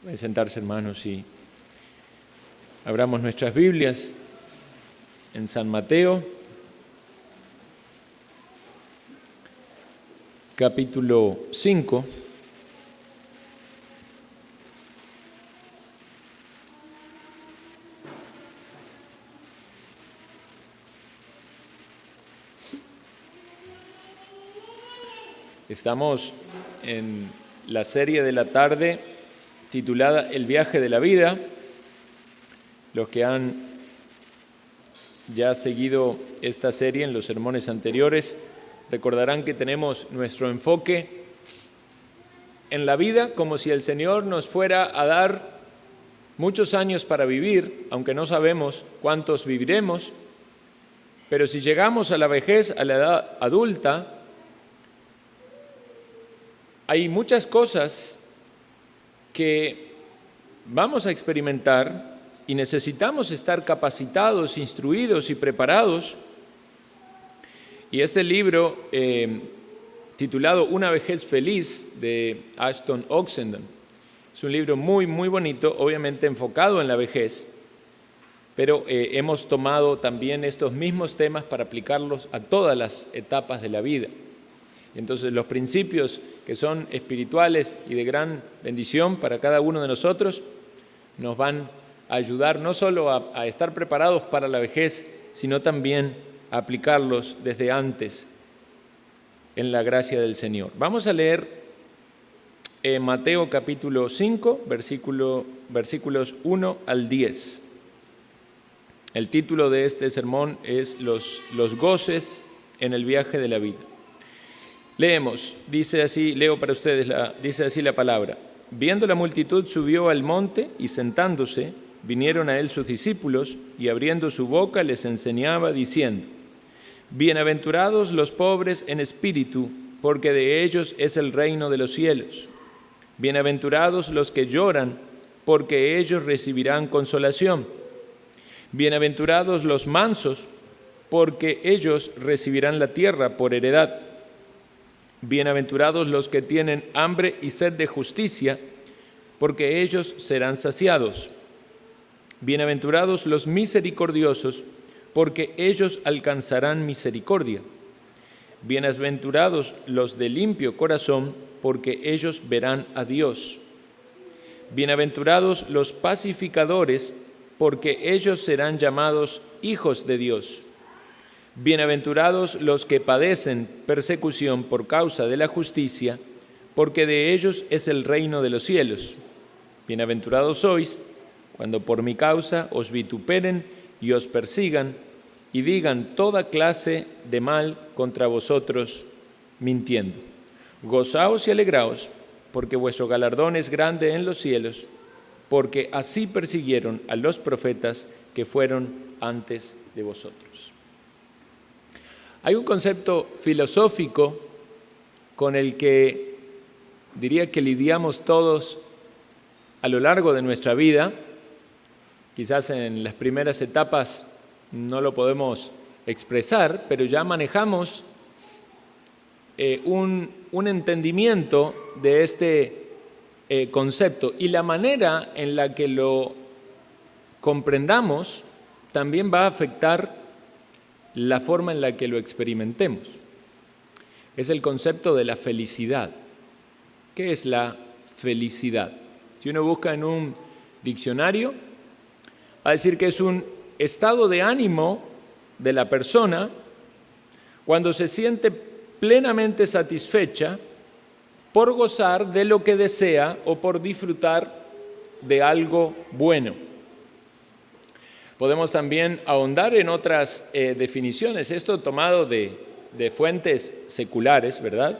Pueden sentarse, hermanos, y abramos nuestras Biblias en San Mateo, capítulo 5. Estamos en la serie de la tarde titulada El viaje de la vida. Los que han ya seguido esta serie en los sermones anteriores recordarán que tenemos nuestro enfoque en la vida como si el Señor nos fuera a dar muchos años para vivir, aunque no sabemos cuántos viviremos, pero si llegamos a la vejez, a la edad adulta, hay muchas cosas que vamos a experimentar y necesitamos estar capacitados, instruidos y preparados. Y este libro, titulado Una vejez feliz, de Ashton Oxenden, es un libro muy, muy bonito, obviamente enfocado en la vejez, pero hemos tomado también estos mismos temas para aplicarlos a todas las etapas de la vida. Entonces, los principios que son espirituales y de gran bendición para cada uno de nosotros nos van a ayudar no solo a estar preparados para la vejez, sino también a aplicarlos desde antes en la gracia del Señor. Vamos a leer Mateo capítulo 5, versículos 1 al 10. El título de este sermón es Los goces en el viaje de la vida. Leemos, leo para ustedes, dice así la palabra. Viendo la multitud, subió al monte y sentándose, vinieron a él sus discípulos y abriendo su boca les enseñaba diciendo: Bienaventurados los pobres en espíritu, porque de ellos es el reino de los cielos. Bienaventurados los que lloran, porque ellos recibirán consolación. Bienaventurados los mansos, porque ellos recibirán la tierra por heredad. Bienaventurados los que tienen hambre y sed de justicia, porque ellos serán saciados. Bienaventurados los misericordiosos, porque ellos alcanzarán misericordia. Bienaventurados los de limpio corazón, porque ellos verán a Dios. Bienaventurados los pacificadores, porque ellos serán llamados hijos de Dios. Bienaventurados los que padecen persecución por causa de la justicia, porque de ellos es el reino de los cielos. Bienaventurados sois cuando por mi causa os vituperen y os persigan y digan toda clase de mal contra vosotros, mintiendo. Gozaos y alegraos, porque vuestro galardón es grande en los cielos, porque así persiguieron a los profetas que fueron antes de vosotros. Hay un concepto filosófico con el que diría que lidiamos todos a lo largo de nuestra vida. Quizás en las primeras etapas no lo podemos expresar, pero ya manejamos un entendimiento de este concepto, y la manera en la que lo comprendamos también va a afectar la forma en la que lo experimentemos. Es el concepto de la felicidad. ¿Qué es la felicidad? Si uno busca en un diccionario, va a decir que es un estado de ánimo de la persona cuando se siente plenamente satisfecha por gozar de lo que desea o por disfrutar de algo bueno. Podemos también ahondar en otras definiciones, esto tomado de fuentes seculares, ¿verdad?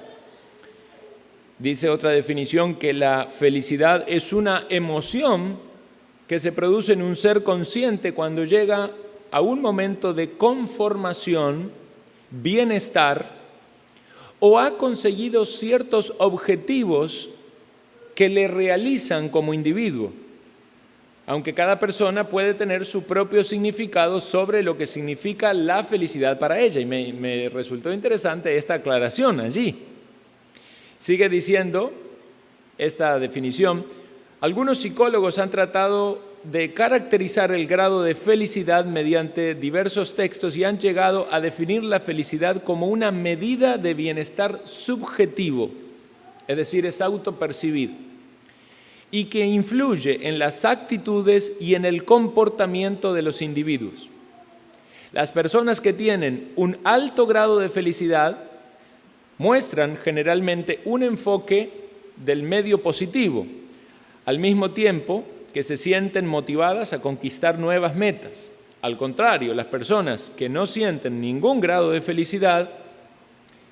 Dice otra definición que la felicidad es una emoción que se produce en un ser consciente cuando llega a un momento de conformación, bienestar, o ha conseguido ciertos objetivos que le realizan como individuo. Aunque cada persona puede tener su propio significado sobre lo que significa la felicidad para ella. Y me resultó interesante esta aclaración allí. Sigue diciendo esta definición: Algunos psicólogos han tratado de caracterizar el grado de felicidad mediante diversos textos y han llegado a definir la felicidad como una medida de bienestar subjetivo, es decir, es autopercibido, y que influye en las actitudes y en el comportamiento de los individuos. Las personas que tienen un alto grado de felicidad muestran generalmente un enfoque del medio positivo, al mismo tiempo que se sienten motivadas a conquistar nuevas metas. Al contrario, las personas que no sienten ningún grado de felicidad,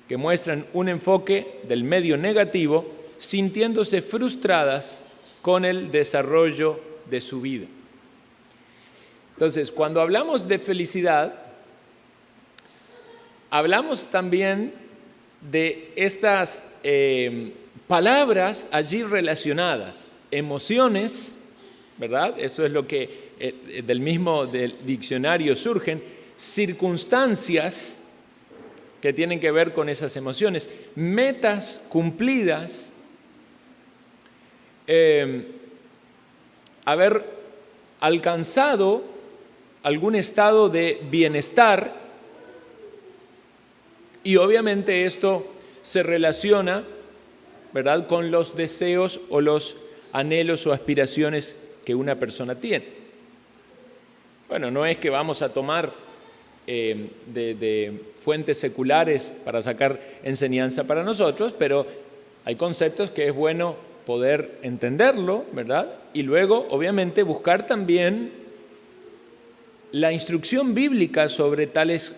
que muestran un enfoque del medio negativo, sintiéndose frustradas con el desarrollo de su vida. Entonces, cuando hablamos de felicidad, hablamos también de estas palabras allí relacionadas, emociones, ¿verdad? Esto es lo que del diccionario surgen, circunstancias que tienen que ver con esas emociones, metas cumplidas, haber alcanzado algún estado de bienestar, y obviamente esto se relaciona, ¿verdad?, con los deseos o los anhelos o aspiraciones que una persona tiene. Bueno, no es que vamos a tomar de fuentes seculares para sacar enseñanza para nosotros, pero hay conceptos que es bueno poder entenderlo, ¿verdad? Y luego, obviamente, buscar también la instrucción bíblica sobre tales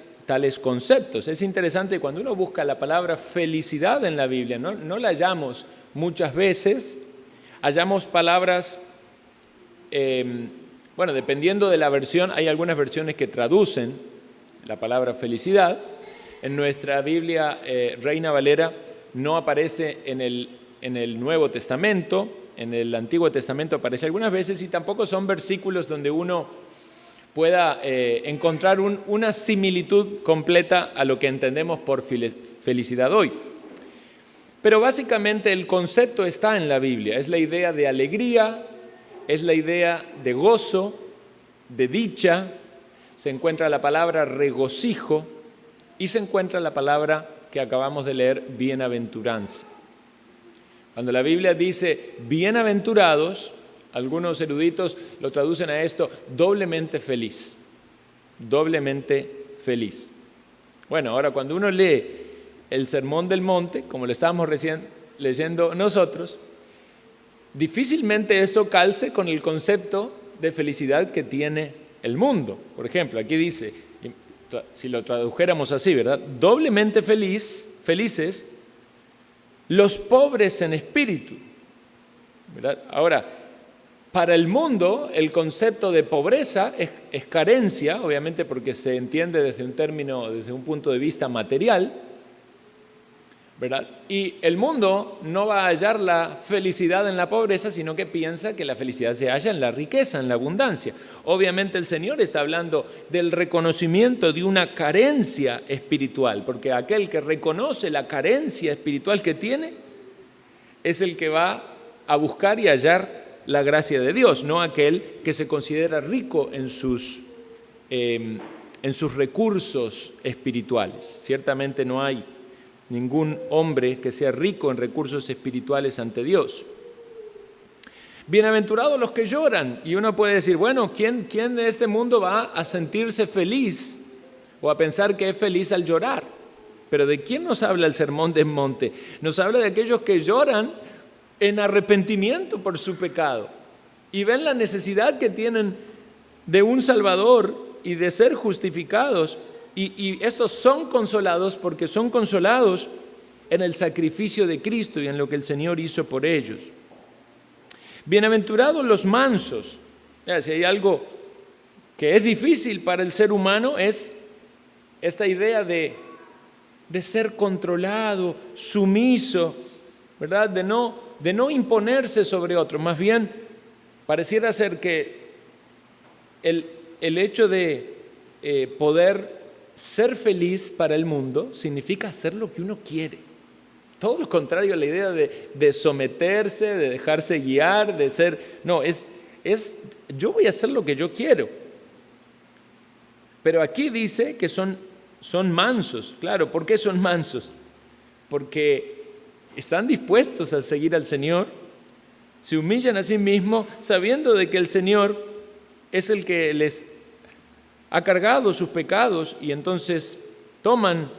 conceptos. Es interesante cuando uno busca la palabra felicidad en la Biblia, no la hallamos muchas veces, hallamos palabras, dependiendo de la versión, hay algunas versiones que traducen la palabra felicidad. En nuestra Biblia Reina Valera no aparece en el Nuevo Testamento, en el Antiguo Testamento aparece algunas veces y tampoco son versículos donde uno pueda encontrar una similitud completa a lo que entendemos por felicidad hoy. Pero básicamente el concepto está en la Biblia, es la idea de alegría, es la idea de gozo, de dicha, se encuentra la palabra regocijo y se encuentra la palabra que acabamos de leer, bienaventuranza. Cuando la Biblia dice bienaventurados, algunos eruditos lo traducen a esto doblemente feliz, doblemente feliz. Bueno, ahora cuando uno lee el Sermón del Monte, como lo estábamos recién leyendo nosotros, difícilmente eso calce con el concepto de felicidad que tiene el mundo. Por ejemplo, aquí dice, si lo tradujéramos así, ¿verdad? Doblemente felices los pobres en espíritu, ¿verdad? Ahora, para el mundo, el concepto de pobreza es carencia, obviamente porque se entiende desde un punto de vista material, ¿verdad? Y el mundo no va a hallar la felicidad en la pobreza, sino que piensa que la felicidad se halla en la riqueza, en la abundancia. Obviamente el Señor está hablando del reconocimiento de una carencia espiritual, porque aquel que reconoce la carencia espiritual que tiene es el que va a buscar y hallar la gracia de Dios, no aquel que se considera rico en sus recursos espirituales. Ciertamente no hay ningún hombre que sea rico en recursos espirituales ante Dios. Bienaventurados los que lloran. Y uno puede decir, bueno, ¿quién de este mundo va a sentirse feliz o a pensar que es feliz al llorar? Pero ¿de quién nos habla el Sermón del Monte? Nos habla de aquellos que lloran en arrepentimiento por su pecado y ven la necesidad que tienen de un Salvador y de ser justificados. Y estos son consolados porque son consolados en el sacrificio de Cristo y en lo que el Señor hizo por ellos. Bienaventurados los mansos. Mira, si hay algo que es difícil para el ser humano es esta idea de ser controlado, sumiso, ¿verdad? De no imponerse sobre otro. Más bien, pareciera ser que el hecho de poder ser feliz para el mundo significa hacer lo que uno quiere. todo lo contrario a la idea de someterse, de dejarse guiar, de ser... No, es yo voy a hacer lo que yo quiero. Pero aquí dice que son mansos. Claro, ¿por qué son mansos? Porque están dispuestos a seguir al Señor, se humillan a sí mismos sabiendo de que el Señor es el que les ha cargado sus pecados, y entonces toman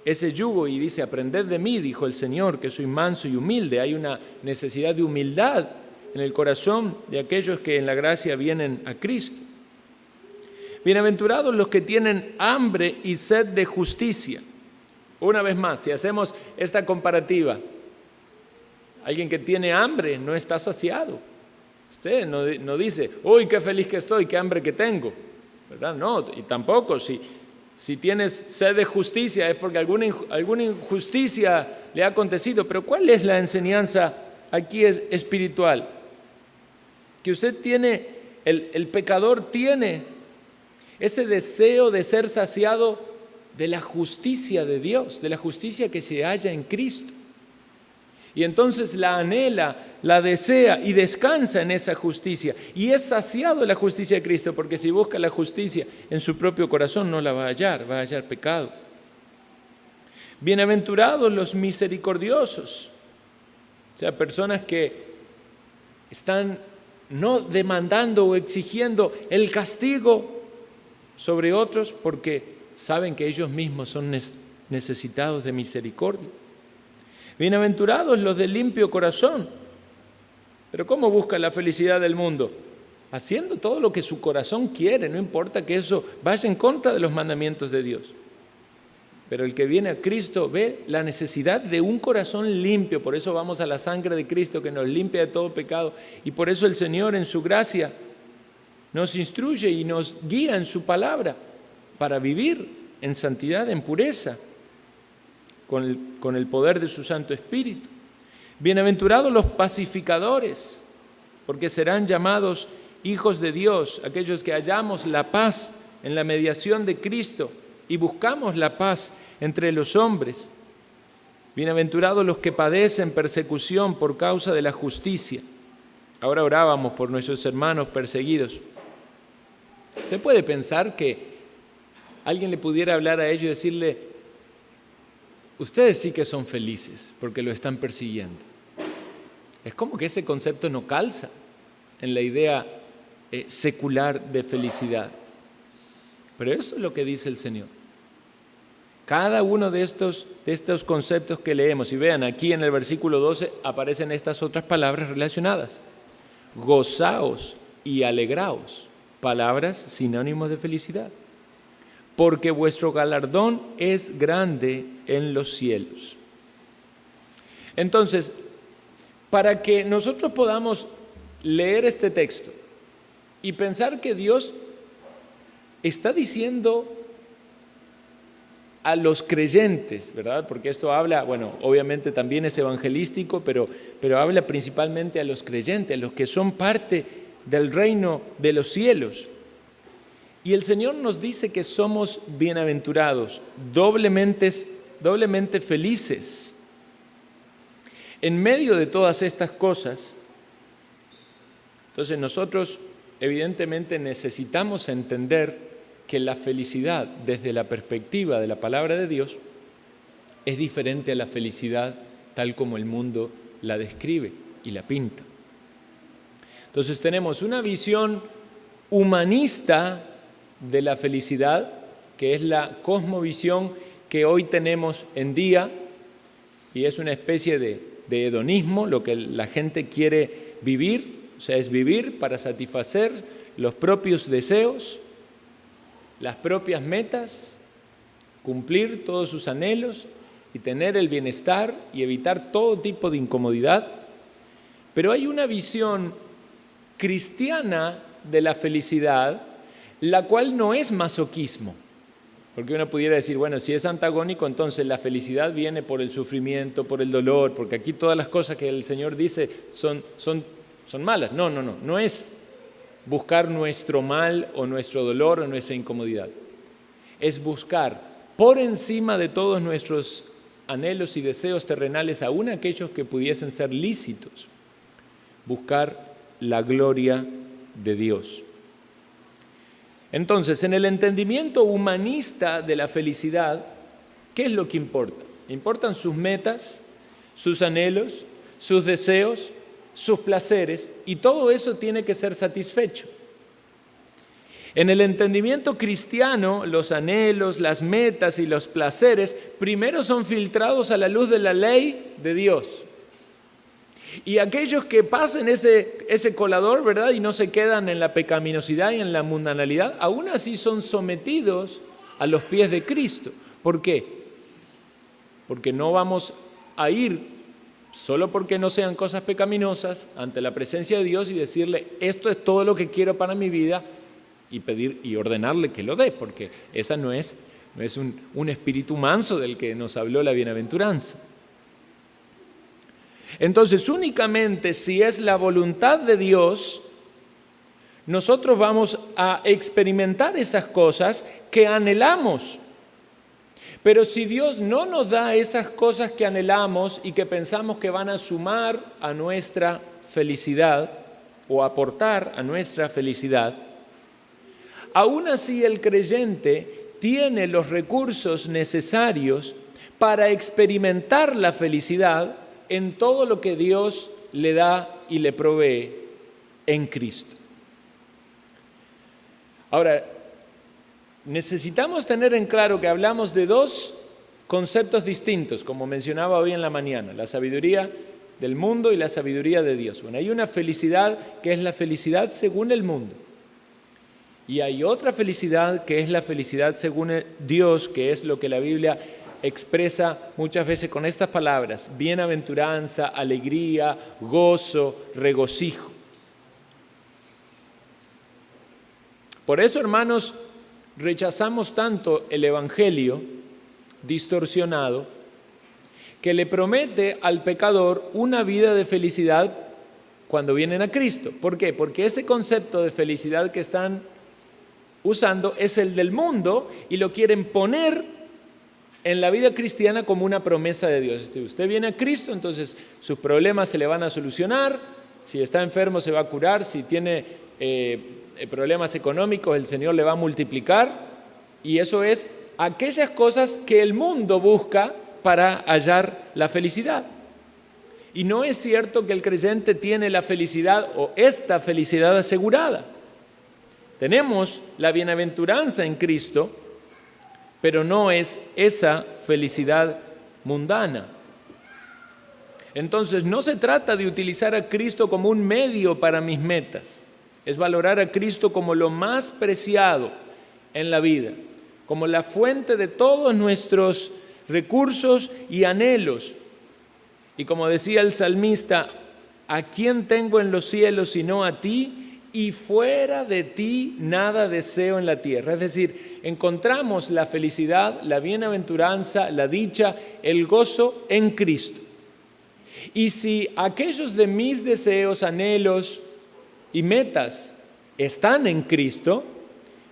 ese yugo y dice: aprended de mí, dijo el Señor, que soy manso y humilde. Hay una necesidad de humildad en el corazón de aquellos que en la gracia vienen a Cristo. Bienaventurados los que tienen hambre y sed de justicia. Una vez más, si hacemos esta comparativa, alguien que tiene hambre no está saciado. Usted no dice: uy, qué feliz que estoy, qué hambre que tengo, ¿verdad? No, y tampoco si tienes sed de justicia es porque alguna injusticia le ha acontecido. Pero ¿cuál es la enseñanza aquí espiritual? Que usted tiene, el pecador tiene ese deseo de ser saciado de la justicia de Dios, de la justicia que se halla en Cristo. Y entonces la anhela, la desea y descansa en esa justicia. Y es saciado de la justicia de Cristo, porque si busca la justicia en su propio corazón no la va a hallar pecado. Bienaventurados los misericordiosos, o sea, personas que están no demandando o exigiendo el castigo sobre otros porque saben que ellos mismos son necesitados de misericordia. Bienaventurados los de limpio corazón. Pero ¿cómo busca la felicidad del mundo? Haciendo todo lo que su corazón quiere, no importa que eso vaya en contra de los mandamientos de Dios. Pero el que viene a Cristo ve la necesidad de un corazón limpio. Por eso vamos a la sangre de Cristo que nos limpia de todo pecado. Y por eso el Señor en su gracia nos instruye y nos guía en su palabra para vivir en santidad, en pureza, con el poder de su Santo Espíritu. Bienaventurados los pacificadores, porque serán llamados hijos de Dios, aquellos que hallamos la paz en la mediación de Cristo y buscamos la paz entre los hombres. Bienaventurados los que padecen persecución por causa de la justicia. Ahora orábamos por nuestros hermanos perseguidos. Usted puede pensar que alguien le pudiera hablar a ellos y decirle: ustedes sí que son felices porque lo están persiguiendo. Es como que ese concepto no calza en la idea secular de felicidad. Pero eso es lo que dice el Señor. Cada uno de estos conceptos que leemos, y vean, aquí en el versículo 12 aparecen estas otras palabras relacionadas. Gozaos y alegraos, palabras sinónimos de felicidad, porque vuestro galardón es grande en los cielos. Entonces, para que nosotros podamos leer este texto y pensar que Dios está diciendo a los creyentes, ¿verdad? Porque esto habla, bueno, obviamente también es evangelístico, pero habla principalmente a los creyentes, a los que son parte del reino de los cielos. Y el Señor nos dice que somos bienaventurados, doblemente felices. En medio de todas estas cosas, entonces nosotros evidentemente necesitamos entender que la felicidad desde la perspectiva de la palabra de Dios es diferente a la felicidad tal como el mundo la describe y la pinta. Entonces tenemos una visión humanista de la felicidad, que es la cosmovisión que hoy tenemos en día, y es una especie de hedonismo, lo que la gente quiere vivir, o sea, es vivir para satisfacer los propios deseos, las propias metas, cumplir todos sus anhelos y tener el bienestar y evitar todo tipo de incomodidad. Pero hay una visión cristiana de la felicidad, la cual no es masoquismo, porque uno pudiera decir, bueno, si es antagónico, entonces la felicidad viene por el sufrimiento, por el dolor, porque aquí todas las cosas que el Señor dice son malas. No es buscar nuestro mal o nuestro dolor o nuestra incomodidad. Es buscar por encima de todos nuestros anhelos y deseos terrenales, aún aquellos que pudiesen ser lícitos, buscar la gloria de Dios. Entonces, en el entendimiento humanista de la felicidad, ¿qué es lo que importa? Importan sus metas, sus anhelos, sus deseos, sus placeres, y todo eso tiene que ser satisfecho. En el entendimiento cristiano, los anhelos, las metas y los placeres primero son filtrados a la luz de la ley de Dios. Y aquellos que pasen ese colador, ¿verdad?, y no se quedan en la pecaminosidad y en la mundanalidad, aún así son sometidos a los pies de Cristo. ¿Por qué? Porque no vamos a ir solo porque no sean cosas pecaminosas ante la presencia de Dios y decirle, esto es todo lo que quiero para mi vida, y pedir y ordenarle que lo dé, porque esa no es un espíritu manso del que nos habló la bienaventuranza. Entonces, únicamente si es la voluntad de Dios, nosotros vamos a experimentar esas cosas que anhelamos. Pero si Dios no nos da esas cosas que anhelamos y que pensamos que van a sumar a nuestra felicidad o aportar a nuestra felicidad, aún así el creyente tiene los recursos necesarios para experimentar la felicidad en todo lo que Dios le da y le provee en Cristo. Ahora, necesitamos tener en claro que hablamos de dos conceptos distintos, como mencionaba hoy en la mañana, la sabiduría del mundo y la sabiduría de Dios. Bueno, hay una felicidad que es la felicidad según el mundo. Y hay otra felicidad que es la felicidad según Dios, que es lo que la Biblia expresa muchas veces con estas palabras: bienaventuranza, alegría, gozo, regocijo. Por eso, hermanos, rechazamos tanto el evangelio distorsionado que le promete al pecador una vida de felicidad cuando vienen a Cristo. ¿Por qué? Porque ese concepto de felicidad que están usando es el del mundo y lo quieren poner en la vida cristiana como una promesa de Dios. Si usted viene a Cristo, entonces sus problemas se le van a solucionar, si está enfermo se va a curar, si tiene problemas económicos el Señor le va a multiplicar, y eso es aquellas cosas que el mundo busca para hallar la felicidad. Y no es cierto que el creyente tiene la felicidad o esta felicidad asegurada. Tenemos la bienaventuranza en Cristo, pero no es esa felicidad mundana. Entonces, no se trata de utilizar a Cristo como un medio para mis metas. Es valorar a Cristo como lo más preciado en la vida, como la fuente de todos nuestros recursos y anhelos. Y como decía el salmista, ¿a quién tengo en los cielos sino a ti? Y fuera de ti nada deseo en la tierra. Es decir, encontramos la felicidad, la bienaventuranza, la dicha, el gozo en Cristo. Y si aquellos de mis deseos, anhelos y metas están en Cristo,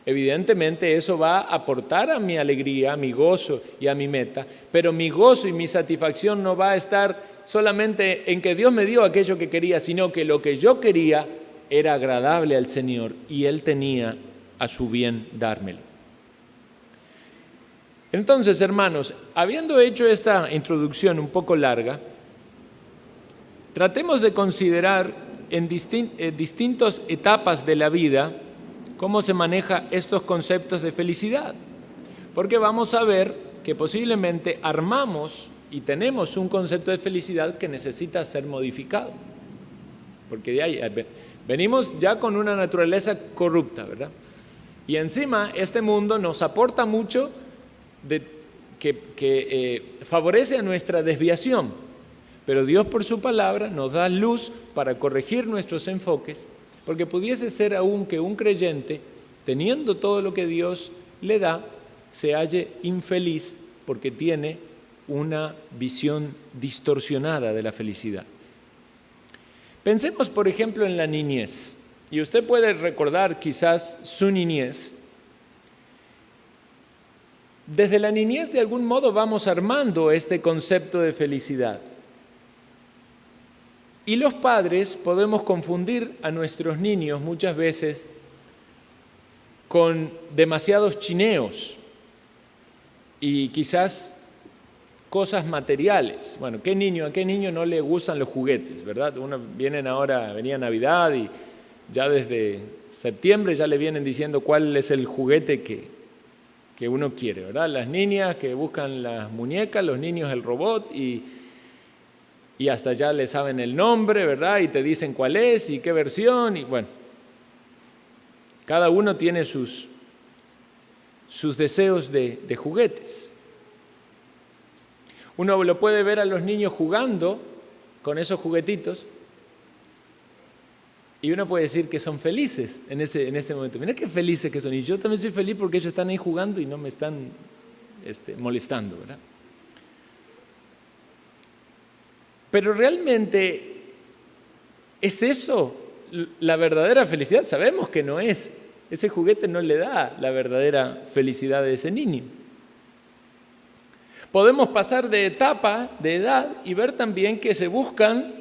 evidentemente eso va a aportar a mi alegría, a mi gozo y a mi meta, pero mi gozo y mi satisfacción no va a estar solamente en que Dios me dio aquello que quería, sino que lo que yo quería era agradable al Señor y Él tenía a su bien dármelo. Entonces, hermanos, habiendo hecho esta introducción un poco larga, tratemos de considerar en distintas etapas de la vida cómo se maneja estos conceptos de felicidad. Porque vamos a ver que posiblemente armamos y tenemos un concepto de felicidad que necesita ser modificado. Porque de ahí venimos ya con una naturaleza corrupta, ¿verdad? Y encima este mundo nos aporta mucho que favorece a nuestra desviación. Pero Dios por su palabra nos da luz para corregir nuestros enfoques, porque pudiese ser aún que un creyente, teniendo todo lo que Dios le da, se halle infeliz porque tiene una visión distorsionada de la felicidad. Pensemos, por ejemplo, en la niñez. Y usted puede recordar quizás su niñez. desde la niñez de algún modo vamos armando este concepto de felicidad. Y los padres podemos confundir a nuestros niños muchas veces con demasiados chineos y quizás cosas materiales. Bueno, ¿a qué niño no le gustan los juguetes, verdad? Venía Navidad y ya desde septiembre ya le vienen diciendo cuál es el juguete que uno quiere, ¿verdad? Las niñas que buscan las muñecas, los niños el robot y hasta ya le saben el nombre, ¿verdad? Y te dicen cuál es y qué versión y bueno. Cada uno tiene sus deseos de juguetes. Uno lo puede ver a los niños jugando con esos juguetitos y uno puede decir que son felices en ese momento. Mira qué felices que son. Y yo también soy feliz porque ellos están ahí jugando y no me están molestando, ¿verdad? Pero realmente, ¿es eso la verdadera felicidad? Sabemos que no es. Ese juguete no le da la verdadera felicidad a ese niño. Podemos pasar de etapa, de edad, y ver también que se buscan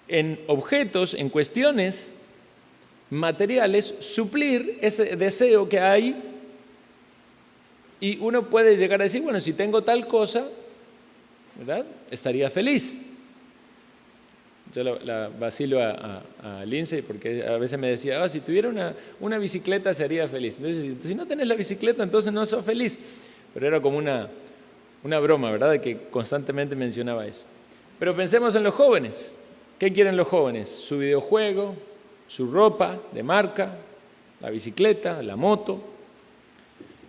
en objetos, en cuestiones materiales, suplir ese deseo que hay. Y uno puede llegar a decir, bueno, si tengo tal cosa, ¿verdad?, estaría feliz. Yo la vacilo a Lindsay porque a veces me decía, si tuviera una bicicleta sería feliz. Entonces, si no tenés la bicicleta, entonces no sos feliz. Pero era como una broma, ¿verdad?, de que constantemente mencionaba eso. Pero pensemos en los jóvenes. ¿Qué quieren los jóvenes? Su videojuego, su ropa de marca, la bicicleta, la moto.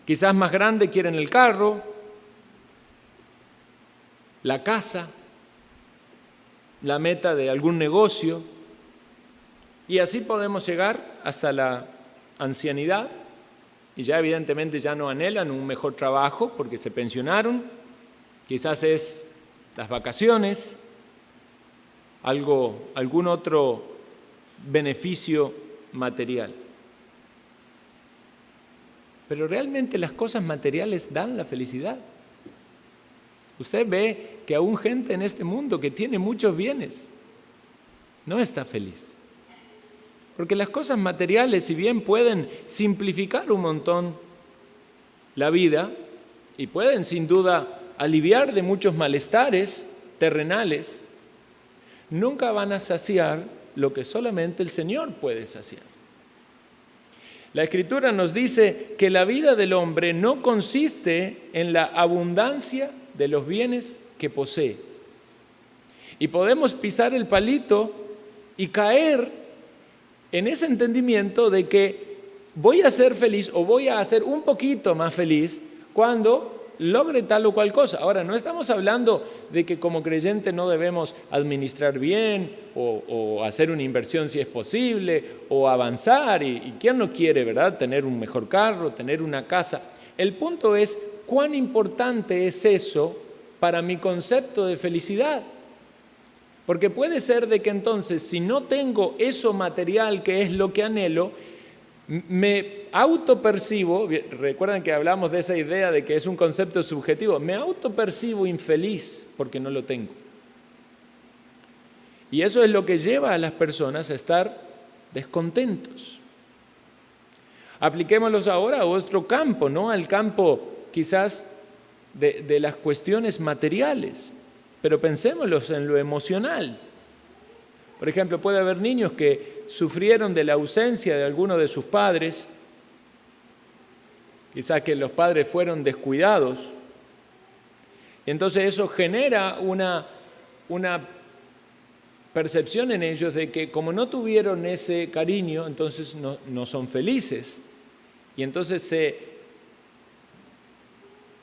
Quizás más grande quieren el carro, la casa, la meta de algún negocio, y así podemos llegar hasta la ancianidad, y ya evidentemente ya no anhelan un mejor trabajo porque se pensionaron, quizás es las vacaciones, algún otro beneficio material. Pero realmente las cosas materiales dan la felicidad. Usted ve que aún gente en este mundo que tiene muchos bienes no está feliz. Porque las cosas materiales, si bien pueden simplificar un montón la vida y pueden sin duda aliviar de muchos malestares terrenales, nunca van a saciar lo que solamente el Señor puede saciar. La Escritura nos dice que la vida del hombre no consiste en la abundancia de los bienes que posee. Y podemos pisar el palito y caer en ese entendimiento de que voy a ser feliz o voy a ser un poquito más feliz cuando logre tal o cual cosa. Ahora, no estamos hablando de que como creyente no debemos administrar bien o hacer una inversión si es posible o avanzar y quién no quiere, ¿verdad?, tener un mejor carro, tener una casa. El punto es cuán importante es eso para mi concepto de felicidad. Porque puede ser de que entonces, si no tengo eso material que es lo que anhelo, me autopercibo, recuerdan que hablamos de esa idea de que es un concepto subjetivo, me autopercibo infeliz porque no lo tengo. Y eso es lo que lleva a las personas a estar descontentos. Apliquémoslos ahora a otro campo, ¿no?, al campo quizás de las cuestiones materiales, pero pensémoslos en lo emocional. Por ejemplo, puede haber niños que sufrieron de la ausencia de alguno de sus padres, quizás que los padres fueron descuidados, y entonces eso genera una percepción en ellos de que como no tuvieron ese cariño, entonces no son felices, y entonces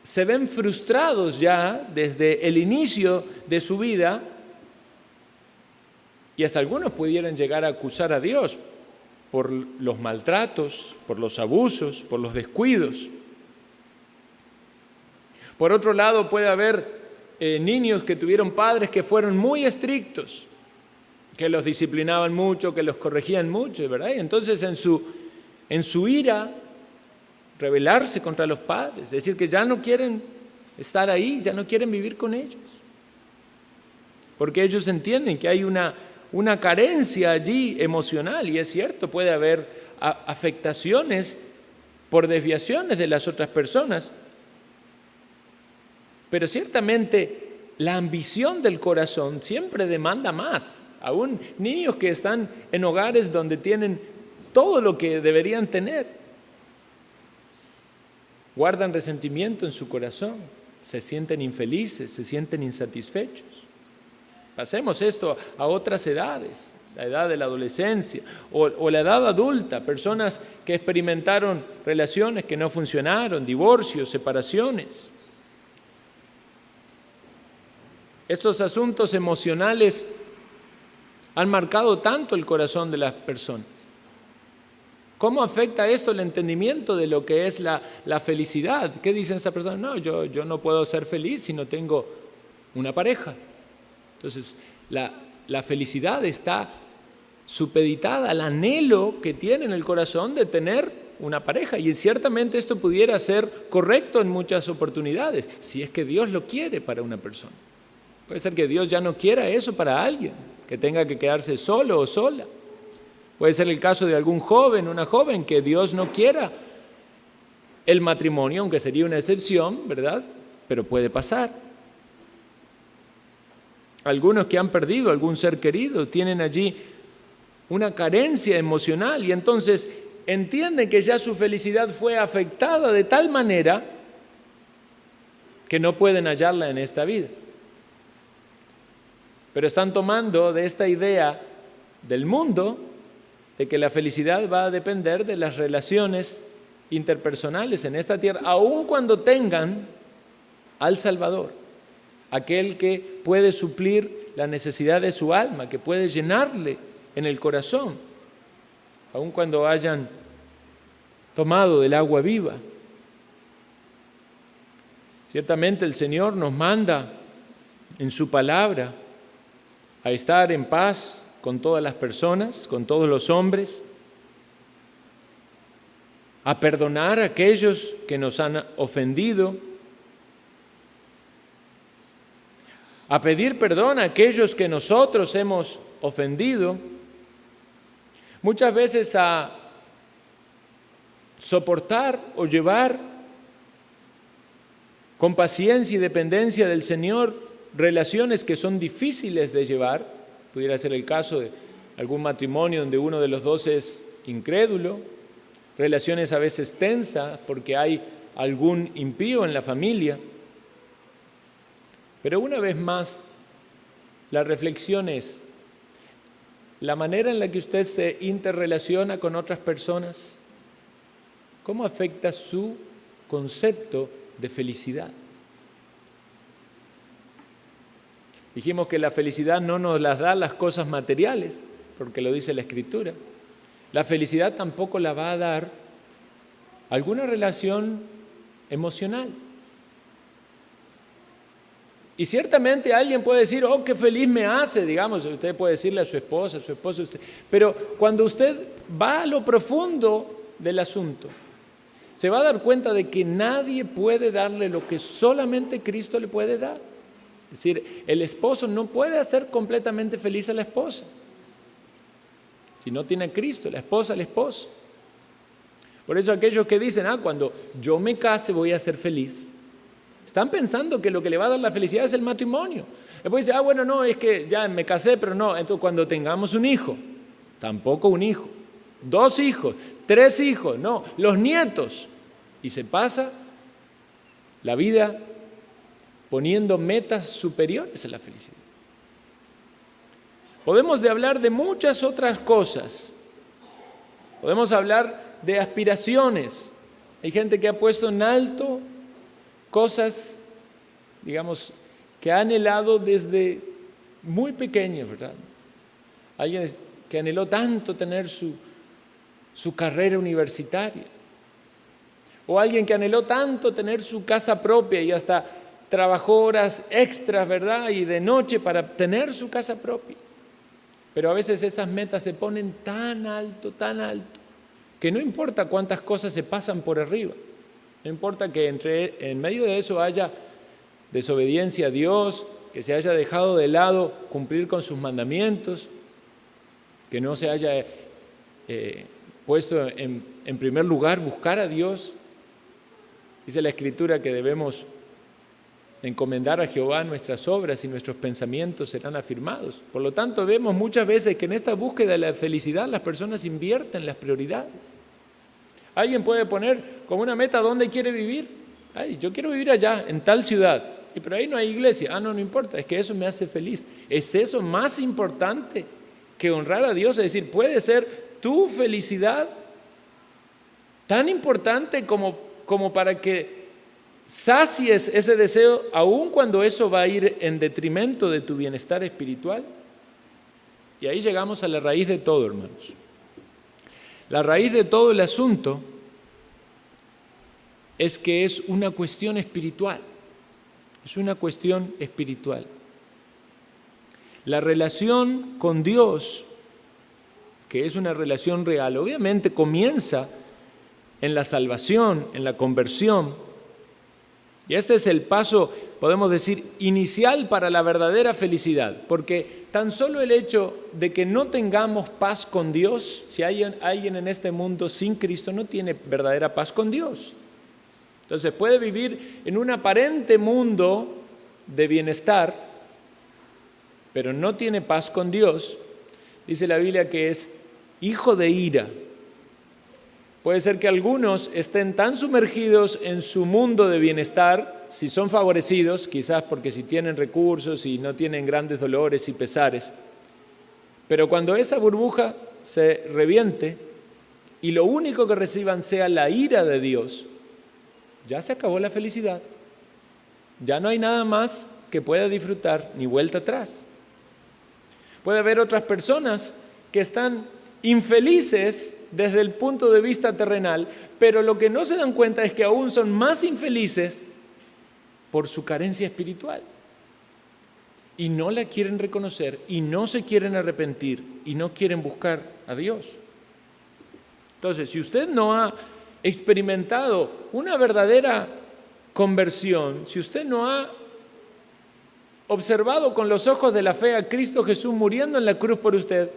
se ven frustrados ya desde el inicio de su vida. Y hasta algunos pudieran llegar a acusar a Dios por los maltratos, por los abusos, por los descuidos. Por otro lado, puede haber niños que tuvieron padres que fueron muy estrictos, que los disciplinaban mucho, que los corregían mucho, ¿verdad? Y entonces en su ira rebelarse contra los padres, decir que ya no quieren estar ahí, ya no quieren vivir con ellos. Porque ellos entienden que hay una carencia allí emocional, y es cierto, puede haber afectaciones por desviaciones de las otras personas, pero ciertamente la ambición del corazón siempre demanda más. Aún niños que están en hogares donde tienen todo lo que deberían tener, guardan resentimiento en su corazón, se sienten infelices, se sienten insatisfechos. Pasemos esto a otras edades, la edad de la adolescencia o la edad adulta, personas que experimentaron relaciones que no funcionaron, divorcios, separaciones. Estos asuntos emocionales han marcado tanto el corazón de las personas. ¿Cómo afecta esto el entendimiento de lo que es la felicidad? ¿Qué dicen esas personas? No, yo no puedo ser feliz si no tengo una pareja. Entonces, la felicidad está supeditada al anhelo que tiene en el corazón de tener una pareja. Y ciertamente esto pudiera ser correcto en muchas oportunidades, si es que Dios lo quiere para una persona. Puede ser que Dios ya no quiera eso para alguien, que tenga que quedarse solo o sola. Puede ser el caso de algún joven, una joven, que Dios no quiera el matrimonio, aunque sería una excepción, ¿verdad? Pero puede pasar. Algunos que han perdido algún ser querido tienen allí una carencia emocional y entonces entienden que ya su felicidad fue afectada de tal manera que no pueden hallarla en esta vida. Pero están tomando de esta idea del mundo de que la felicidad va a depender de las relaciones interpersonales en esta tierra, aun cuando tengan al Salvador, aquel que puede suplir la necesidad de su alma, que puede llenarle en el corazón, aun cuando hayan tomado del agua viva. Ciertamente el Señor nos manda en su palabra a estar en paz con todas las personas, con todos los hombres, a perdonar a aquellos que nos han ofendido, a pedir perdón a aquellos que nosotros hemos ofendido, muchas veces a soportar o llevar con paciencia y dependencia del Señor relaciones que son difíciles de llevar. Pudiera ser el caso de algún matrimonio donde uno de los dos es incrédulo, relaciones a veces tensas porque hay algún impío en la familia. Pero una vez más, la reflexión es, la manera en la que usted se interrelaciona con otras personas, ¿cómo afecta su concepto de felicidad? Dijimos que la felicidad no nos las da las cosas materiales, porque lo dice la Escritura. La felicidad tampoco la va a dar alguna relación emocional. Y ciertamente alguien puede decir, oh, qué feliz me hace, digamos, usted puede decirle a su esposa, usted. Pero cuando usted va a lo profundo del asunto, se va a dar cuenta de que nadie puede darle lo que solamente Cristo le puede dar. Es decir, el esposo no puede hacer completamente feliz a la esposa. Si no tiene a Cristo, la esposa al esposo. Por eso aquellos que dicen, cuando yo me case voy a ser feliz, están pensando que lo que le va a dar la felicidad es el matrimonio. Después dice, bueno, no, es que ya me casé, pero no. Entonces cuando tengamos un hijo, tampoco un hijo, 2 hijos, 3 hijos, no, los nietos. Y se pasa la vida poniendo metas superiores a la felicidad. Podemos hablar de muchas otras cosas. Podemos hablar de aspiraciones. Hay gente que ha puesto en alto cosas, digamos, que ha anhelado desde muy pequeño, ¿verdad? Alguien que anheló tanto tener su carrera universitaria. O alguien que anheló tanto tener su casa propia y hasta trabajó horas extras, ¿verdad? Y de noche para tener su casa propia. Pero a veces esas metas se ponen tan alto, que no importa cuántas cosas se pasan por arriba, no importa que en medio de eso haya desobediencia a Dios, que se haya dejado de lado cumplir con sus mandamientos, que no se haya puesto en primer lugar buscar a Dios. Dice la Escritura que debemos encomendar a Jehová nuestras obras y nuestros pensamientos serán afirmados. Por lo tanto, vemos muchas veces que en esta búsqueda de la felicidad las personas invierten las prioridades. Alguien puede poner como una meta dónde quiere vivir. Ay, yo quiero vivir allá, en tal ciudad, pero ahí no hay iglesia. No importa, es que eso me hace feliz. ¿Es eso más importante que honrar a Dios? Es decir, puede ser tu felicidad tan importante como para que sacies ese deseo, aun cuando eso va a ir en detrimento de tu bienestar espiritual. Y ahí llegamos a la raíz de todo, hermanos. La raíz de todo el asunto es que es una cuestión espiritual. Es una cuestión espiritual. La relación con Dios, que es una relación real, obviamente comienza en la salvación, en la conversión. Y este es el paso, podemos decir, inicial para la verdadera felicidad, porque tan solo el hecho de que no tengamos paz con Dios, si hay alguien en este mundo sin Cristo, no tiene verdadera paz con Dios. Entonces puede vivir en un aparente mundo de bienestar, pero no tiene paz con Dios. Dice la Biblia que es hijo de ira. Puede ser que algunos estén tan sumergidos en su mundo de bienestar, si son favorecidos, quizás porque si tienen recursos y no tienen grandes dolores y pesares, pero cuando esa burbuja se reviente y lo único que reciban sea la ira de Dios, ya se acabó la felicidad. Ya no hay nada más que pueda disfrutar ni vuelta atrás. Puede haber otras personas que están infelices desde el punto de vista terrenal, pero lo que no se dan cuenta es que aún son más infelices por su carencia espiritual. Y no la quieren reconocer, y no se quieren arrepentir, y no quieren buscar a Dios. Entonces, si usted no ha experimentado una verdadera conversión, si usted no ha observado con los ojos de la fe a Cristo Jesús muriendo en la cruz por usted,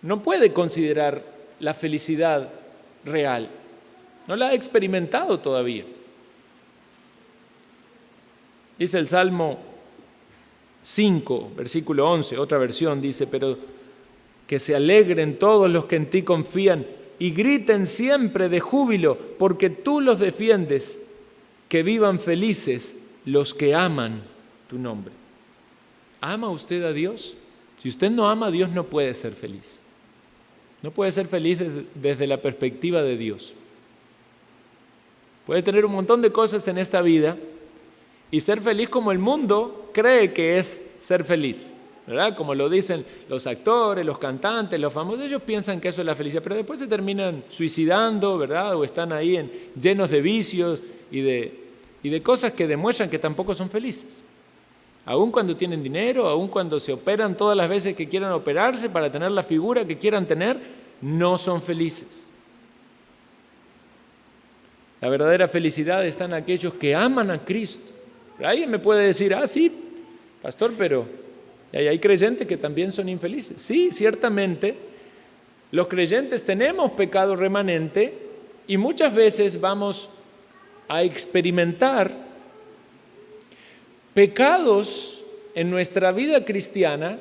no puede considerar la felicidad real. No la ha experimentado todavía. Dice el Salmo 5, versículo 11, otra versión dice, pero que se alegren todos los que en ti confían y griten siempre de júbilo, porque tú los defiendes, que vivan felices los que aman tu nombre. ¿Ama usted a Dios? Si usted no ama a Dios, no puede ser feliz. No puede ser feliz desde la perspectiva de Dios. Puede tener un montón de cosas en esta vida y ser feliz como el mundo cree que es ser feliz, ¿verdad? Como lo dicen los actores, los cantantes, los famosos, ellos piensan que eso es la felicidad, pero después se terminan suicidando, ¿verdad? O están ahí llenos de vicios y de cosas que demuestran que tampoco son felices. Aun cuando tienen dinero, aun cuando se operan todas las veces que quieran operarse para tener la figura que quieran tener, no son felices. La verdadera felicidad está en aquellos que aman a Cristo. Alguien me puede decir, sí, pastor, pero hay creyentes que también son infelices. Sí, ciertamente, los creyentes tenemos pecado remanente y muchas veces vamos a experimentar pecados en nuestra vida cristiana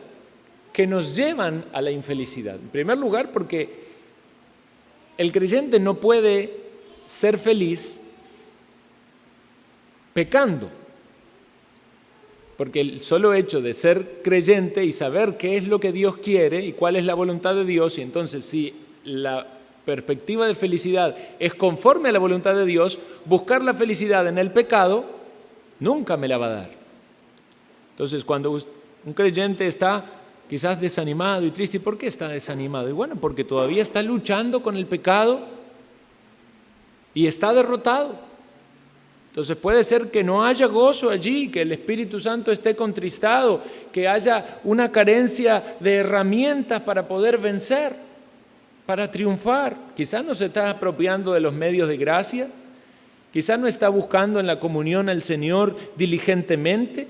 que nos llevan a la infelicidad. En primer lugar, porque el creyente no puede ser feliz pecando. Porque el solo hecho de ser creyente y saber qué es lo que Dios quiere y cuál es la voluntad de Dios, y entonces si la perspectiva de felicidad es conforme a la voluntad de Dios, buscar la felicidad en el pecado nunca me la va a dar. Entonces, cuando un creyente está quizás desanimado y triste, ¿por qué está desanimado? Y bueno, porque todavía está luchando con el pecado y está derrotado. Entonces puede ser que no haya gozo allí, que el Espíritu Santo esté contristado, que haya una carencia de herramientas para poder vencer. para triunfar. Quizás no se está apropiando de los medios de gracia, quizás no está buscando en la comunión al Señor diligentemente,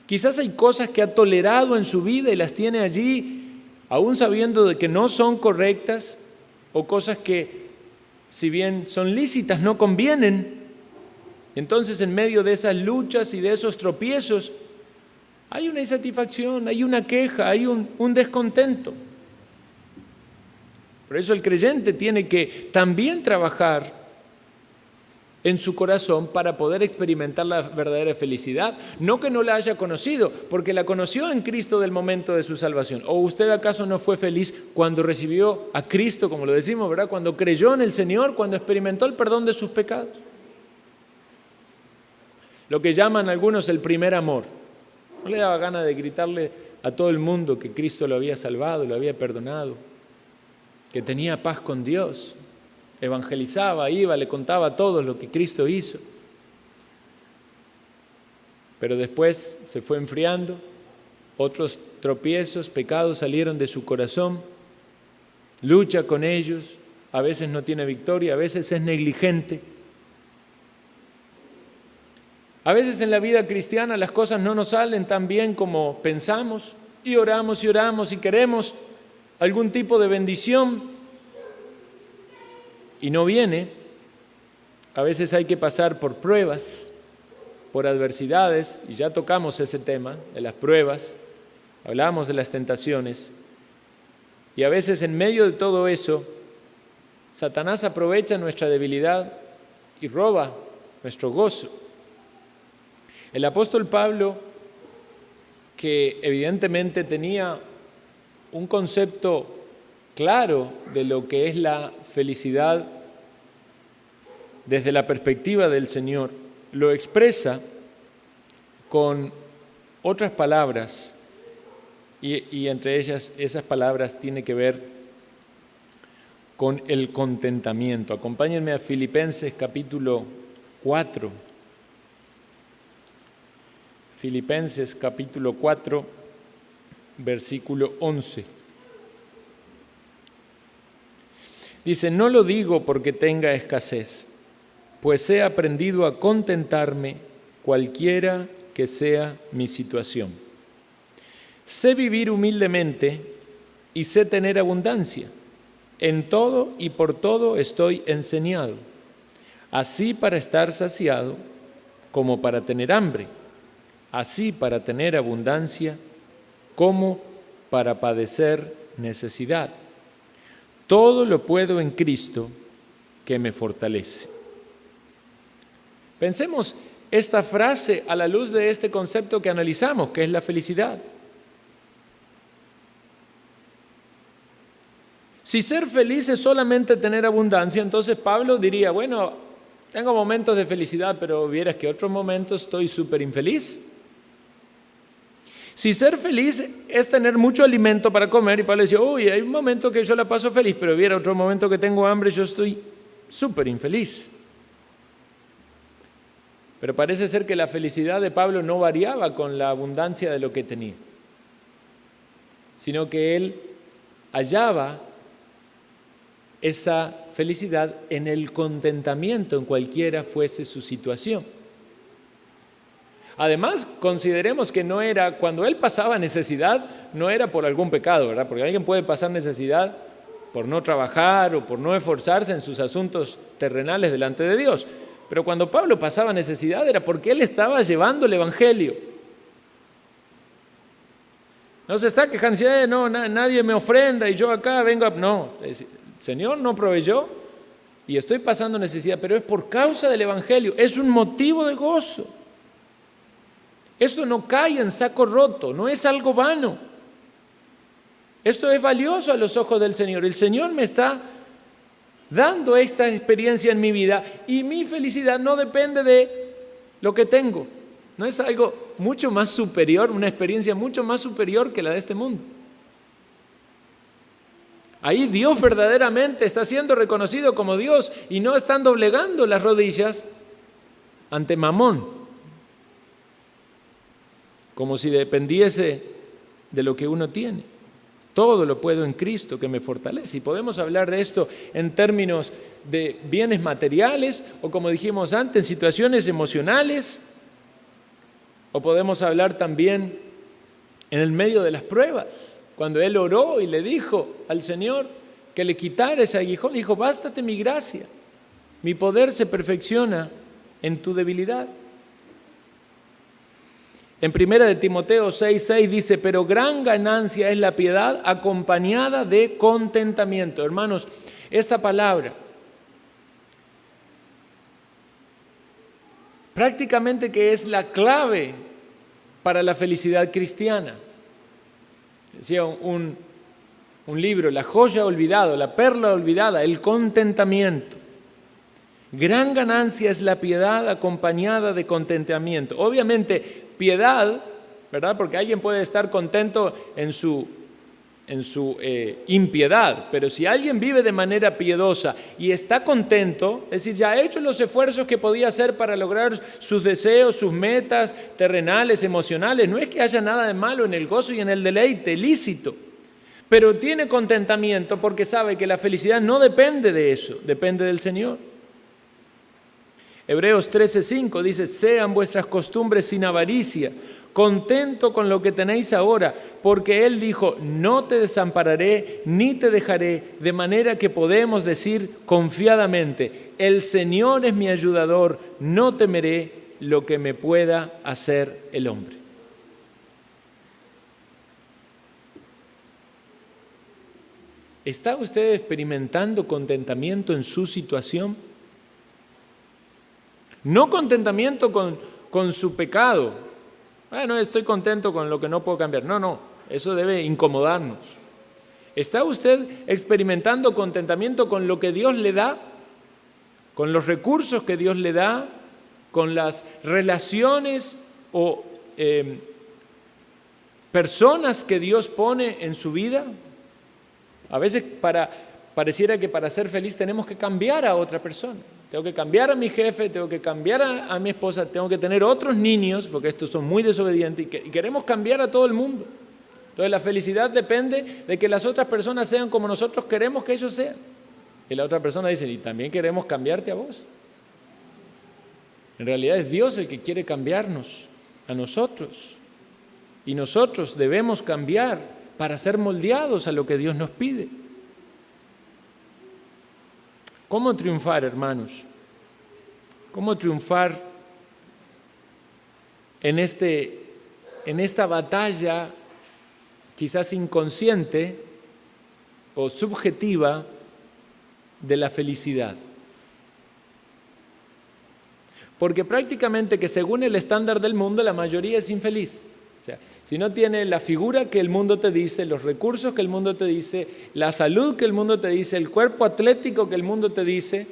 quizás hay cosas que ha tolerado en su vida y las tiene allí, aún sabiendo de que no son correctas, o cosas que, si bien son lícitas, no convienen. Entonces, en medio de esas luchas y de esos tropiezos, hay una insatisfacción, hay una queja, hay un descontento. Por eso el creyente tiene que también trabajar en su corazón para poder experimentar la verdadera felicidad. No que no la haya conocido, porque la conoció en Cristo del momento de su salvación. ¿O usted acaso no fue feliz cuando recibió a Cristo, como lo decimos, ¿verdad? Cuando creyó en el Señor, cuando experimentó el perdón de sus pecados? Lo que llaman algunos el primer amor. ¿No le daba ganas de gritarle a todo el mundo que Cristo lo había salvado, lo había perdonado, que tenía paz con Dios? Evangelizaba, iba, le contaba a todos lo que Cristo hizo. Pero después se fue enfriando, otros tropiezos, pecados salieron de su corazón, lucha con ellos, a veces no tiene victoria, a veces es negligente. A veces en la vida cristiana las cosas no nos salen tan bien como pensamos y oramos y queremos algún tipo de bendición y no viene. A veces hay que pasar por pruebas, por adversidades, y ya tocamos ese tema de las pruebas, hablamos de las tentaciones, y a veces en medio de todo eso, Satanás aprovecha nuestra debilidad y roba nuestro gozo. El apóstol Pablo, que evidentemente tenía un concepto claro de lo que es la felicidad desde la perspectiva del Señor, lo expresa con otras palabras, y entre ellas esas palabras tienen que ver con el contentamiento. Acompáñenme a Filipenses capítulo 4. Filipenses capítulo 4, versículo 11. Dice: no lo digo porque tenga escasez, pues he aprendido a contentarme cualquiera que sea mi situación. Sé vivir humildemente y sé tener abundancia. En todo y por todo estoy enseñado, así para estar saciado como para tener hambre, así para tener abundancia como para padecer necesidad. Todo lo puedo en Cristo que me fortalece. Pensemos esta frase a la luz de este concepto que analizamos, que es la felicidad. Si ser feliz es solamente tener abundancia, entonces Pablo diría, bueno, tengo momentos de felicidad, pero vieras que otros momentos estoy súper infeliz. Si ser feliz es tener mucho alimento para comer, y Pablo decía, uy, hay un momento que yo la paso feliz, pero viera otro momento que tengo hambre, yo estoy súper infeliz. Pero parece ser que la felicidad de Pablo no variaba con la abundancia de lo que tenía, sino que él hallaba esa felicidad en el contentamiento en cualquiera fuese su situación. Además, consideremos que no era, cuando él pasaba necesidad, no era por algún pecado, ¿verdad? Porque alguien puede pasar necesidad por no trabajar o por no esforzarse en sus asuntos terrenales delante de Dios. Pero cuando Pablo pasaba necesidad era porque él estaba llevando el Evangelio. No se está quejando, no, nadie me ofrenda y yo acá vengo a... No, el Señor no proveyó y estoy pasando necesidad, pero es por causa del Evangelio, es un motivo de gozo. Esto no cae en saco roto, no es algo vano. Esto es valioso a los ojos del Señor. El Señor me está dando esta experiencia en mi vida y mi felicidad no depende de lo que tengo. No es algo mucho más superior, una experiencia mucho más superior que la de este mundo. Ahí Dios verdaderamente está siendo reconocido como Dios y no están doblegando las rodillas ante Mamón, como si dependiese de lo que uno tiene. Todo lo puedo en Cristo que me fortalece. Y podemos hablar de esto en términos de bienes materiales o, como dijimos antes, en situaciones emocionales. O podemos hablar también en el medio de las pruebas. Cuando él oró y le dijo al Señor que le quitara ese aguijón, le dijo: bástate mi gracia, mi poder se perfecciona en tu debilidad. En 1 Timoteo 6:6 dice: pero gran ganancia es la piedad acompañada de contentamiento. Hermanos, esta palabra prácticamente que es la clave para la felicidad cristiana. Decía un libro, La joya olvidada, la perla olvidada, el contentamiento. Gran ganancia es la piedad acompañada de contentamiento. Obviamente, piedad, ¿verdad? Porque alguien puede estar contento en su impiedad, pero si alguien vive de manera piedosa y está contento, es decir, ya ha hecho los esfuerzos que podía hacer para lograr sus deseos, sus metas terrenales, emocionales, no es que haya nada de malo en el gozo y en el deleite lícito, pero tiene contentamiento porque sabe que la felicidad no depende de eso, depende del Señor. Hebreos 13:5 dice: sean vuestras costumbres sin avaricia, contento con lo que tenéis ahora, porque Él dijo: no te desampararé ni te dejaré, de manera que podemos decir confiadamente: el Señor es mi ayudador, no temeré lo que me pueda hacer el hombre. ¿Está usted experimentando contentamiento en su situación? No contentamiento con su pecado. Bueno, estoy contento con lo que no puedo cambiar. No, eso debe incomodarnos. ¿Está usted experimentando contentamiento con lo que Dios le da? ¿Con los recursos que Dios le da? ¿Con las relaciones o personas que Dios pone en su vida? A veces pareciera que para ser feliz tenemos que cambiar a otra persona. Tengo que cambiar a mi jefe, tengo que cambiar a mi esposa, tengo que tener otros niños, porque estos son muy desobedientes, y queremos cambiar a todo el mundo. Entonces la felicidad depende de que las otras personas sean como nosotros queremos que ellos sean. Y la otra persona dice: y también queremos cambiarte a vos. En realidad es Dios el que quiere cambiarnos a nosotros. Y nosotros debemos cambiar para ser moldeados a lo que Dios nos pide. ¿Cómo triunfar, hermanos? ¿Cómo triunfar en esta batalla quizás inconsciente o subjetiva de la felicidad? Porque prácticamente que según el estándar del mundo la mayoría es infeliz. O sea, si no tiene la figura que el mundo te dice, los recursos que el mundo te dice, la salud que el mundo te dice, el cuerpo atlético que el mundo te dice,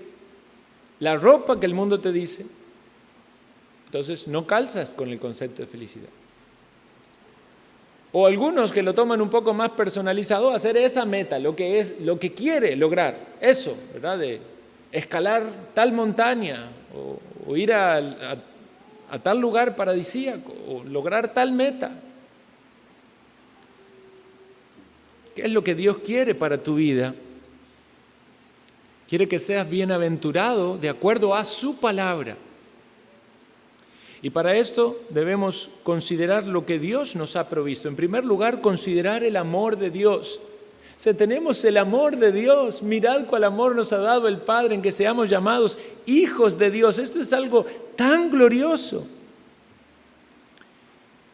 la ropa que el mundo te dice, entonces no calzas con el concepto de felicidad. O algunos que lo toman un poco más personalizado, hacer esa meta, lo que quiere lograr, eso, ¿verdad? De escalar tal montaña o ir a tal lugar paradisíaco o lograr tal meta. ¿Qué es lo que Dios quiere para tu vida? Quiere que seas bienaventurado de acuerdo a su palabra. Y para esto debemos considerar lo que Dios nos ha provisto. En primer lugar, considerar el amor de Dios. O sea, tenemos el amor de Dios. Mirad cuál amor nos ha dado el Padre en que seamos llamados hijos de Dios. Esto es algo tan glorioso.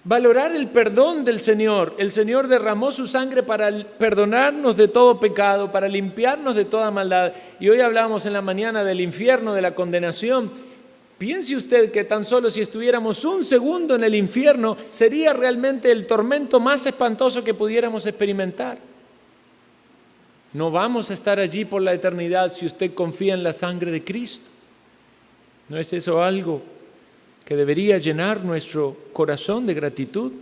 Valorar el perdón del Señor. El Señor derramó su sangre para perdonarnos de todo pecado, para limpiarnos de toda maldad. Y hoy hablamos en la mañana del infierno, de la condenación. Piense usted que tan solo si estuviéramos un segundo en el infierno, sería realmente el tormento más espantoso que pudiéramos experimentar. No vamos a estar allí por la eternidad si usted confía en la sangre de Cristo. ¿No es eso algo que debería llenar nuestro corazón de gratitud?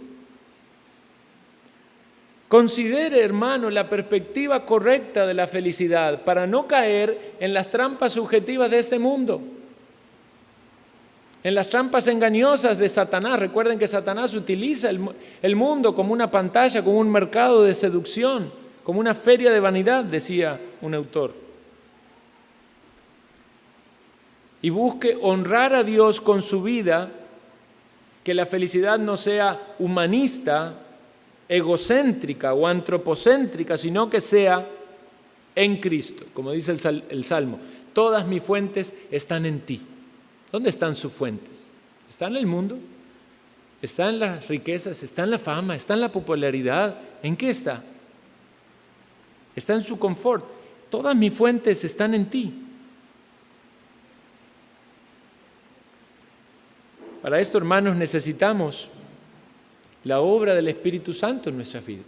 Considere, hermano, la perspectiva correcta de la felicidad para no caer en las trampas subjetivas de este mundo. en las trampas engañosas de Satanás. Recuerden que Satanás utiliza el mundo como una pantalla, como un mercado de seducción, como una feria de vanidad, decía un autor. Y busque honrar a Dios con su vida, que la felicidad no sea humanista, egocéntrica o antropocéntrica, sino que sea en Cristo. Como dice el Salmo, todas mis fuentes están en ti. ¿Dónde están sus fuentes? ¿Están en el mundo? ¿Están en las riquezas? ¿Está en la fama? ¿Está en la popularidad? ¿En qué está? Está en su confort. Todas mis fuentes están en ti. Para esto, hermanos, necesitamos la obra del Espíritu Santo en nuestras vidas.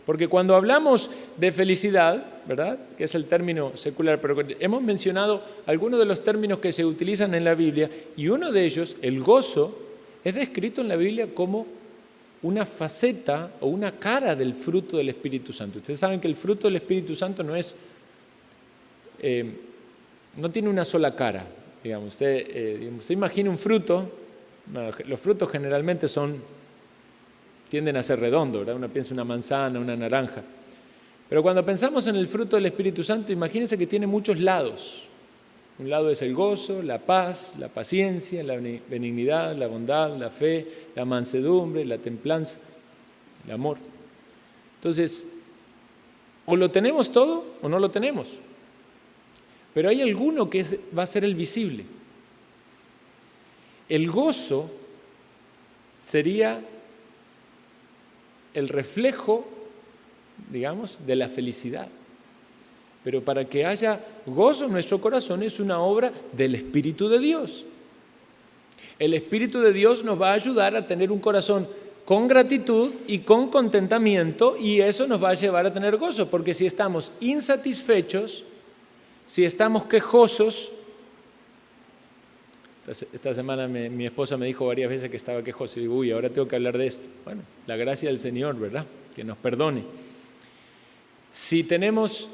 Porque cuando hablamos de felicidad, ¿verdad?, que es el término secular, pero hemos mencionado algunos de los términos que se utilizan en la Biblia, y uno de ellos, el gozo, es descrito en la Biblia como una faceta o una cara del fruto del Espíritu Santo. Ustedes saben que el fruto del Espíritu Santo no tiene una sola cara. Digamos, usted imagina un fruto, los frutos generalmente tienden a ser redondos, ¿verdad? Uno piensa una manzana, una naranja. Pero cuando pensamos en el fruto del Espíritu Santo, imagínense que tiene muchos lados. Un lado es el gozo, la paz, la paciencia, la benignidad, la bondad, la fe, la mansedumbre, la templanza, el amor. Entonces, o lo tenemos todo o no lo tenemos. Pero hay alguno que va a ser el visible. El gozo sería el reflejo, digamos, de la felicidad. Pero para que haya gozo en nuestro corazón es una obra del Espíritu de Dios. El Espíritu de Dios nos va a ayudar a tener un corazón con gratitud y con contentamiento, y eso nos va a llevar a tener gozo, porque si estamos insatisfechos, si estamos quejosos, esta semana mi esposa me dijo varias veces que estaba quejoso, y digo, uy, ahora tengo que hablar de esto. Bueno, la gracia del Señor, ¿verdad?, que nos perdone. Si tenemos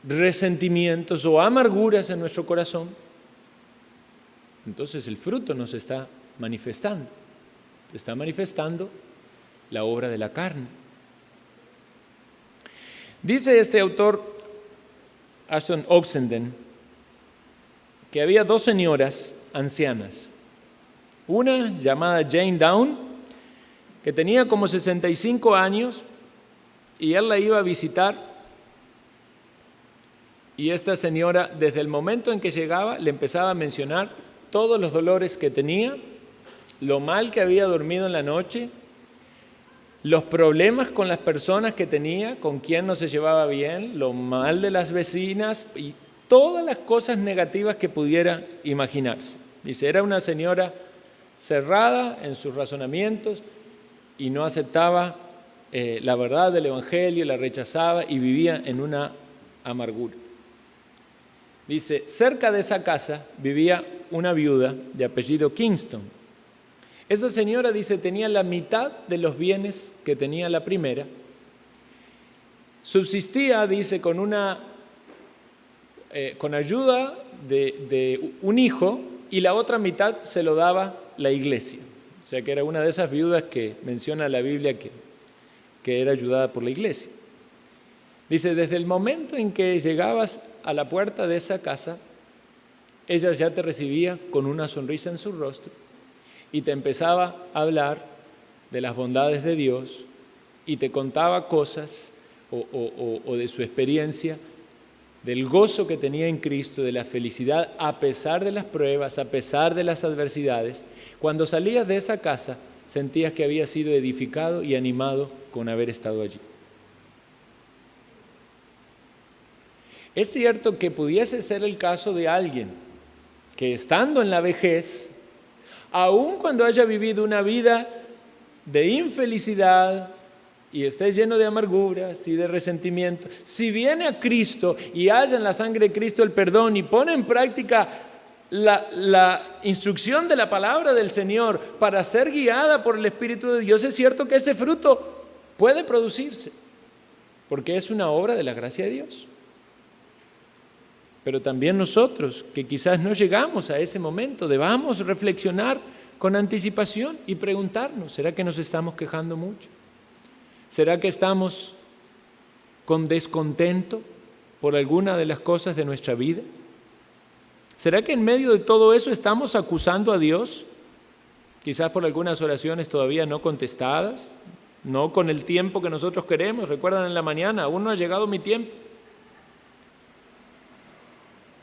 resentimientos o amarguras en nuestro corazón, entonces el fruto nos está manifestando la obra de la carne. Dice este autor, Ashton Oxenden, que había dos señoras ancianas, una llamada Jane Down, que tenía como 65 años, y él la iba a visitar, y esta señora, desde el momento en que llegaba, le empezaba a mencionar todos los dolores que tenía, lo mal que había dormido en la noche, los problemas con las personas que tenía, con quien no se llevaba bien, lo mal de las vecinas y todas las cosas negativas que pudiera imaginarse. Dice, era una señora cerrada en sus razonamientos y no aceptaba la verdad del Evangelio, la rechazaba y vivía en una amargura. Dice, cerca de esa casa vivía una viuda de apellido Kingston. Esta señora, dice, tenía la mitad de los bienes que tenía la primera. Subsistía, dice, con ayuda de un hijo, y la otra mitad se lo daba la iglesia. O sea que era una de esas viudas que menciona la Biblia que era ayudada por la iglesia. Dice, desde el momento en que llegabas a la puerta de esa casa, ella ya te recibía con una sonrisa en su rostro y te empezaba a hablar de las bondades de Dios y te contaba cosas o de su experiencia, del gozo que tenía en Cristo, de la felicidad a pesar de las pruebas, a pesar de las adversidades. Cuando salías de esa casa, sentías que habías sido edificado y animado con haber estado allí. Es cierto que pudiese ser el caso de alguien que, estando en la vejez, aun cuando haya vivido una vida de infelicidad y esté lleno de amarguras y de resentimiento, si viene a Cristo y halla en la sangre de Cristo el perdón y pone en práctica la instrucción de la palabra del Señor para ser guiada por el Espíritu de Dios, es cierto que ese fruto puede producirse, porque es una obra de la gracia de Dios. pero también nosotros, que quizás no llegamos a ese momento, debamos reflexionar con anticipación y preguntarnos, ¿será que nos estamos quejando mucho? ¿Será que estamos con descontento por alguna de las cosas de nuestra vida? ¿Será que en medio de todo eso estamos acusando a Dios? Quizás por algunas oraciones todavía no contestadas, no con el tiempo que nosotros queremos. Recuerdan en la mañana, aún no ha llegado mi tiempo.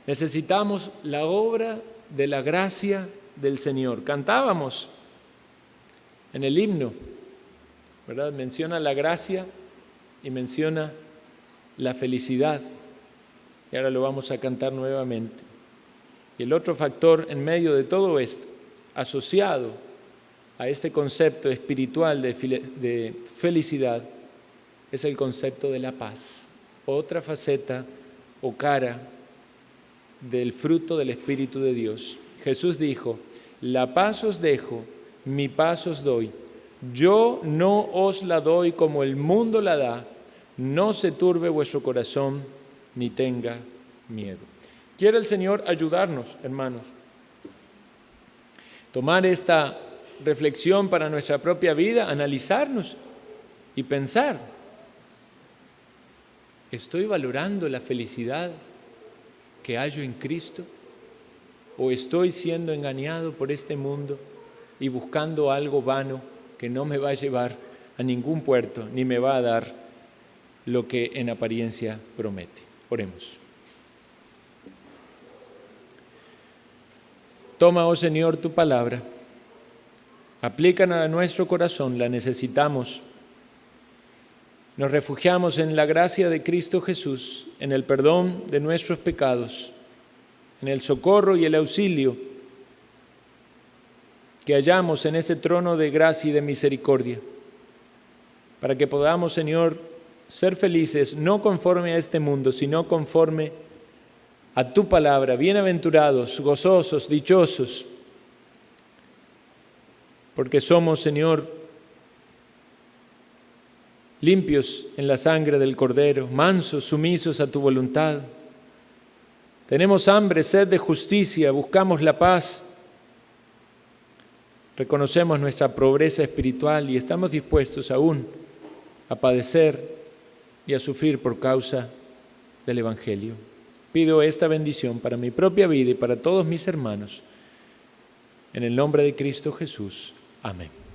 Necesitamos la obra de la gracia del Señor. Cantábamos en el himno, ¿verdad? Menciona la gracia y menciona la felicidad. Y ahora lo vamos a cantar nuevamente. Y el otro factor en medio de todo esto, asociado a este concepto espiritual de felicidad, es el concepto de la paz. Otra faceta o cara del fruto del Espíritu de Dios. Jesús dijo, la paz os dejo, mi paz os doy. Yo no os la doy como el mundo la da. No se turbe vuestro corazón, ni tenga miedo. Quiere el Señor ayudarnos, hermanos, tomar esta reflexión para nuestra propia vida, analizarnos y pensar, ¿estoy valorando la felicidad que hallo en Cristo? ¿O estoy siendo engañado por este mundo y buscando algo vano que no me va a llevar a ningún puerto ni me va a dar lo que en apariencia promete? Oremos. Toma, oh Señor, tu palabra, aplícala a nuestro corazón, la necesitamos. Nos refugiamos en la gracia de Cristo Jesús, en el perdón de nuestros pecados, en el socorro y el auxilio que hallamos en ese trono de gracia y de misericordia, para que podamos, Señor, ser felices, no conforme a este mundo, sino conforme a tu palabra, bienaventurados, gozosos, dichosos, porque somos, Señor, limpios en la sangre del Cordero, mansos, sumisos a tu voluntad. Tenemos hambre, sed de justicia, buscamos la paz, reconocemos nuestra pobreza espiritual y estamos dispuestos aún a padecer y a sufrir por causa del Evangelio. Pido esta bendición para mi propia vida y para todos mis hermanos. En el nombre de Cristo Jesús. Amén.